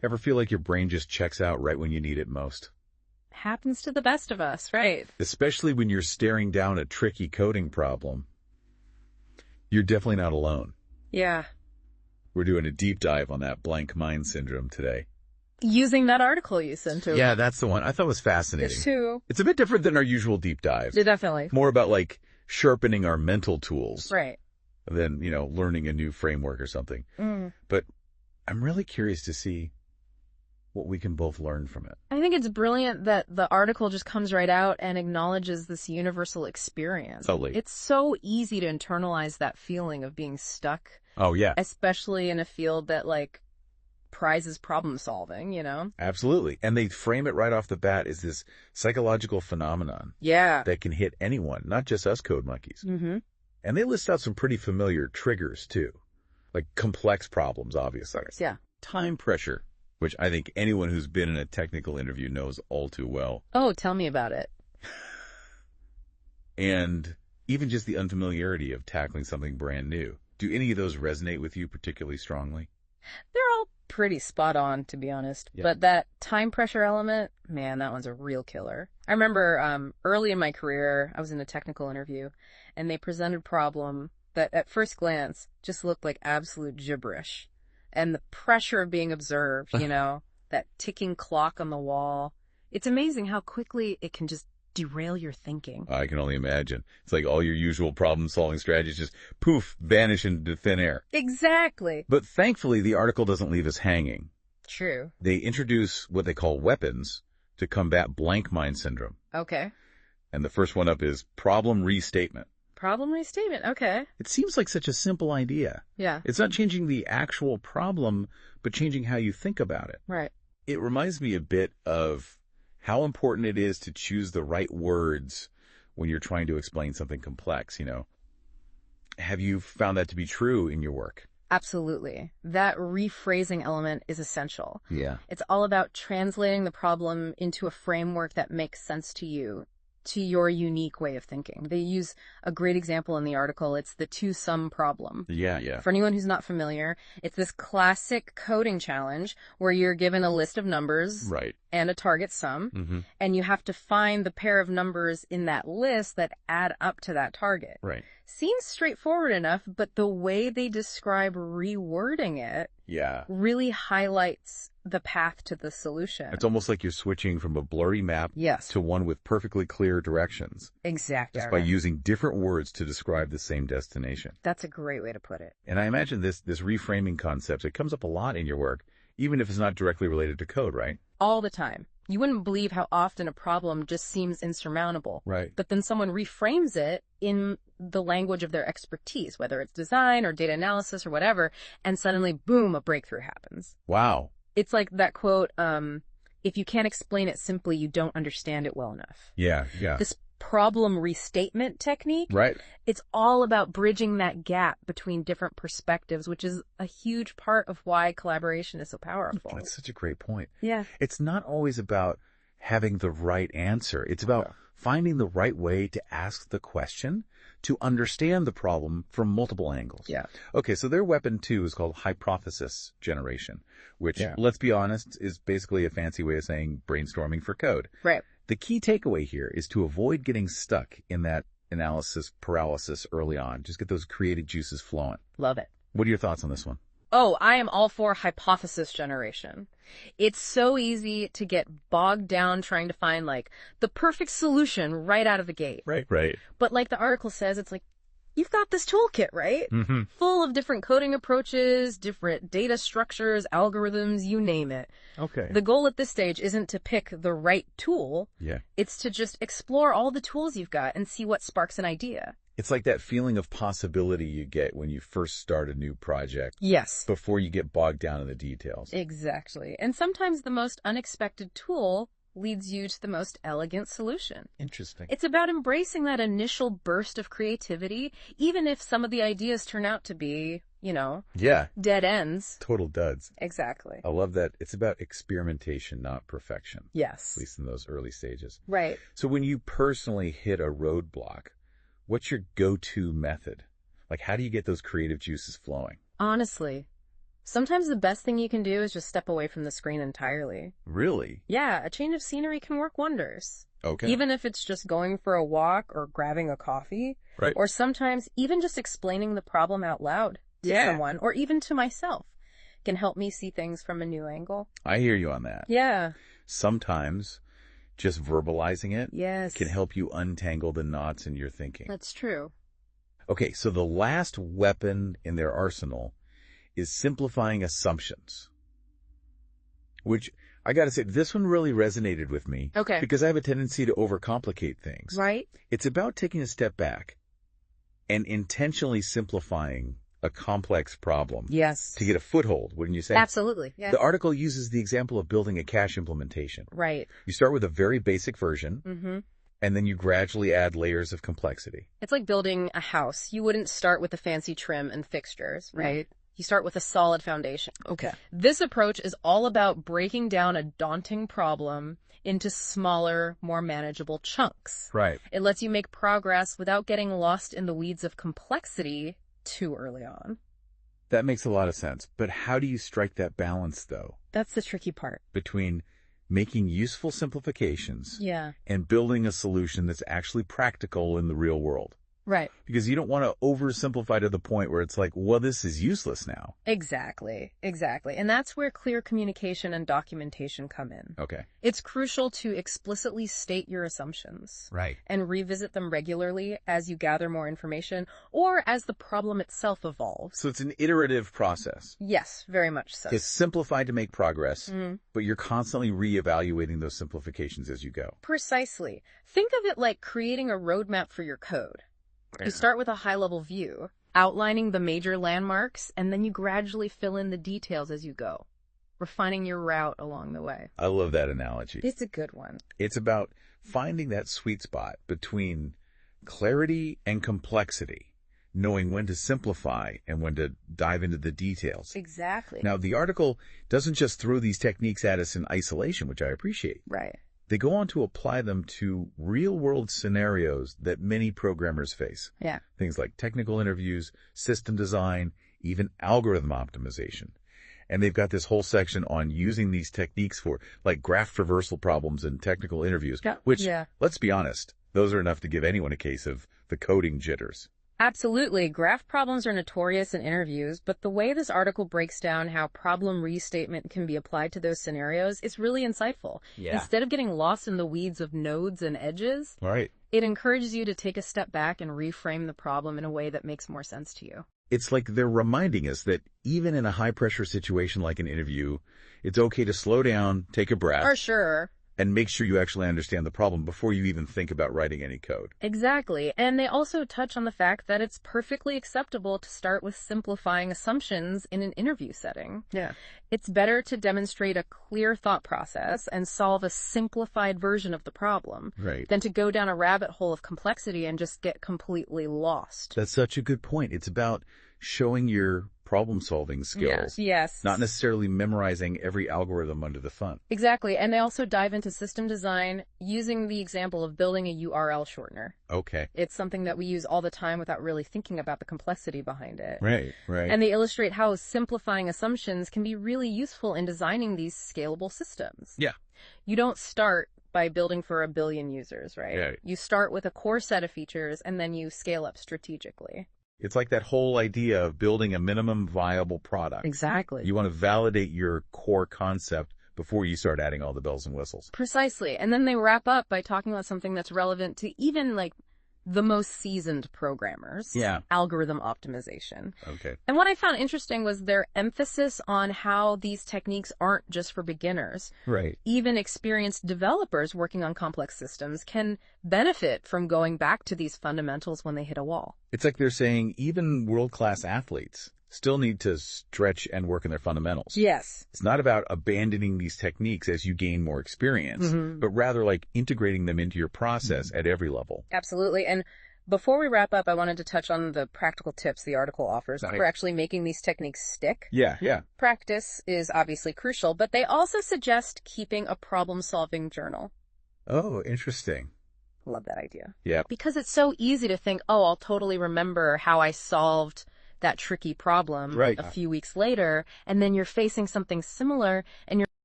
Ever feel like your brain just checks out right when you need it most? Happens to the best of us, right? Especially when you're staring down a tricky coding problem. You're definitely not alone. Yeah. We're doing a deep dive on that blank mind syndrome today. Using that article you sent over. Yeah, that's the one. I thought it was fascinating. This too. It's a bit different than our usual deep dives. Yeah, definitely. More about like sharpening our mental tools. Right. Than, learning a new framework or something. But I'm really curious to see what we can both learn from it. I think it's brilliant that the article just comes right out and acknowledges this universal experience. Totally. It's so easy to internalize that feeling of being stuck. Oh, yeah. Especially in a field that, prizes problem solving, Absolutely. And they frame it right off the bat as this psychological phenomenon. Yeah. That can hit anyone, not just us code monkeys. Mm-hmm. And they list out some pretty familiar triggers, too. Like complex problems, obviously. Yeah. Time pressure, which I think anyone who's been in a technical interview knows all too well. Oh, tell me about it. And even just the unfamiliarity of tackling something brand new. Do any of those resonate with you particularly strongly? They're all pretty spot on, to be honest. Yeah. But that time pressure element, man, that one's a real killer. I remember early in my career, I was in a technical interview, and they presented a problem that at first glance just looked like absolute gibberish. And the pressure of being observed, that ticking clock on the wall. It's amazing how quickly it can just derail your thinking. I can only imagine. It's like all your usual problem-solving strategies just, poof, vanish into thin air. Exactly. But thankfully, the article doesn't leave us hanging. True. They introduce what they call weapons to combat blank mind syndrome. Okay. And the first one up is problem restatement. Problem restatement. Okay. It seems like such a simple idea. Yeah. It's not changing the actual problem, but changing how you think about it. Right. It reminds me a bit of how important it is to choose the right words when you're trying to explain something complex, Have you found that to be true in your work? Absolutely. That rephrasing element is essential. Yeah. It's all about translating the problem into a framework that makes sense to you, to your unique way of thinking. They use a great example in the article. It's the two-sum problem. Yeah. For anyone who's not familiar, it's this classic coding challenge where you're given a list of numbers Right. and a target sum, and you have to find the pair of numbers in that list that add up to that target. Right. Seems straightforward enough, but the way they describe rewording it really highlights the path to the solution. It's almost like you're switching from a blurry map to one with perfectly clear directions. Exactly. Just by using different words to describe the same destination. That's a great way to put it. And I imagine this reframing concept, it comes up a lot in your work, even if it's not directly related to code, right? All the time. You wouldn't believe how often a problem just seems insurmountable. Right. But then someone reframes it in the language of their expertise, whether it's design or data analysis or whatever, and suddenly, boom, a breakthrough happens. Wow. It's like that quote, if you can't explain it simply, you don't understand it well enough. Yeah. This problem restatement technique, Right. It's all about bridging that gap between different perspectives, which is a huge part of why collaboration is so powerful. That's such a great point. Yeah. It's not always about having the right answer. It's about finding the right way to ask the question to understand the problem from multiple angles. Yeah. Okay, so their weapon, too, is called hypothesis generation, which, let's be honest, is basically a fancy way of saying brainstorming for code. Right. The key takeaway here is to avoid getting stuck in that analysis paralysis early on. Just get those creative juices flowing. Love it. What are your thoughts on this one? Oh, I am all for hypothesis generation. It's so easy to get bogged down trying to find, the perfect solution right out of the gate. Right. But like the article says, it's like, you've got this toolkit, right? Mm-hmm. Full of different coding approaches, different data structures, algorithms, you name it. Okay. The goal at this stage isn't to pick the right tool. Yeah. It's to just explore all the tools you've got and see what sparks an idea. It's like that feeling of possibility you get when you first start a new project. Yes. Before you get bogged down in the details. Exactly. And sometimes the most unexpected tool leads you to the most elegant solution. Interesting. It's about embracing that initial burst of creativity, even if some of the ideas turn out to be, dead ends. Total duds. Exactly. I love that. It's about experimentation, not perfection. Yes. At least in those early stages. Right. So when you personally hit a roadblock, what's your go-to method? How do you get those creative juices flowing? Honestly, Sometimes the best thing you can do is just step away from the screen entirely. Really? Yeah, a change of scenery can work wonders. Okay. Even if it's just going for a walk or grabbing a coffee. Right. Or sometimes even just explaining the problem out loud to someone, or even to myself, can help me see things from a new angle. I hear you on that. Yeah. Sometimes just verbalizing it Yes. can help you untangle the knots in your thinking. That's true. Okay, so the last weapon in their arsenal is simplifying assumptions. Which, I gotta say, this one really resonated with me. Okay. Because I have a tendency to overcomplicate things. Right? It's about taking a step back and intentionally simplifying a complex problem Yes. to get a foothold, wouldn't you say? Absolutely. Yeah. The article uses the example of building a cache implementation. Right. You start with a very basic version, Mm-hmm. and then you gradually add layers of complexity. It's like building a house. You wouldn't start with the fancy trim and fixtures, right? You start with a solid foundation. Okay. This approach is all about breaking down a daunting problem into smaller, more manageable chunks. Right. It lets you make progress without getting lost in the weeds of complexity too early on. That makes a lot of sense. But how do you strike that balance, though, That's the tricky part. between making useful simplifications Yeah. and building a solution that's actually practical in the real world? Right. Because you don't want to oversimplify to the point where it's like, well, this is useless now. Exactly. Exactly. And that's where clear communication and documentation come in. Okay. It's crucial to explicitly state your assumptions Right. and revisit them regularly as you gather more information or as the problem itself evolves. So it's an iterative process. Yes, very much so. It's simplified to make progress, Mhm. but you're constantly reevaluating those simplifications as you go. Precisely. Think of it like creating a roadmap for your code. You start with a high-level view, outlining the major landmarks, and then you gradually fill in the details as you go, refining your route along the way. I love that analogy. It's a good one. It's about finding that sweet spot between clarity and complexity, knowing when to simplify and when to dive into the details. Exactly. Now, the article doesn't just throw these techniques at us in isolation, which I appreciate. Right. They go on to apply them to real-world scenarios that many programmers face. Yeah. Things like technical interviews, system design, even algorithm optimization. And they've got this whole section on using these techniques for, like, graph traversal problems in technical interviews, which, let's be honest, those are enough to give anyone a case of the coding jitters. Absolutely. Graph problems are notorious in interviews, but the way this article breaks down how problem restatement can be applied to those scenarios is really insightful. Yeah. Instead of getting lost in the weeds of nodes and edges, All right. it encourages you to take a step back and reframe the problem in a way that makes more sense to you. It's like they're reminding us that even in a high-pressure situation like an interview, it's okay to slow down, take a breath, For sure. and make sure you actually understand the problem before you even think about writing any code. Exactly. And they also touch on the fact that it's perfectly acceptable to start with simplifying assumptions in an interview setting. Yeah. It's better to demonstrate a clear thought process and solve a simplified version of the problem Right. than to go down a rabbit hole of complexity and just get completely lost. That's such a good point. It's about showing your problem-solving skills, Yes. not necessarily memorizing every algorithm under the sun. Exactly. And they also dive into system design using the example of building a URL shortener. Okay. It's something that we use all the time without really thinking about the complexity behind it. Right, right. And they illustrate how simplifying assumptions can be really useful in designing these scalable systems. Yeah. You don't start by building for 1 billion users, right? Yeah. You start with a core set of features and then you scale up strategically. It's like that whole idea of building a minimum viable product. Exactly. You want to validate your core concept before you start adding all the bells and whistles. Precisely. And then they wrap up by talking about something that's relevant to even like the most seasoned programmers. Yeah. Algorithm optimization. Okay. And what I found interesting was their emphasis on how these techniques aren't just for beginners. Right. Even experienced developers working on complex systems can benefit from going back to these fundamentals when they hit a wall. It's like they're saying even world-class athletes still need to stretch and work in their fundamentals. Yes. It's not about abandoning these techniques as you gain more experience, but rather like integrating them into your process at every level. Absolutely. And before we wrap up, I wanted to touch on the practical tips the article offers Right. for actually making these techniques stick. Yeah, yeah. Practice is obviously crucial, but they also suggest keeping a problem-solving journal. Oh, interesting. Love that idea. Yeah. Because it's so easy to think, oh, I'll totally remember how I solved that tricky problem Right. a few weeks later, and then you're facing something similar and you're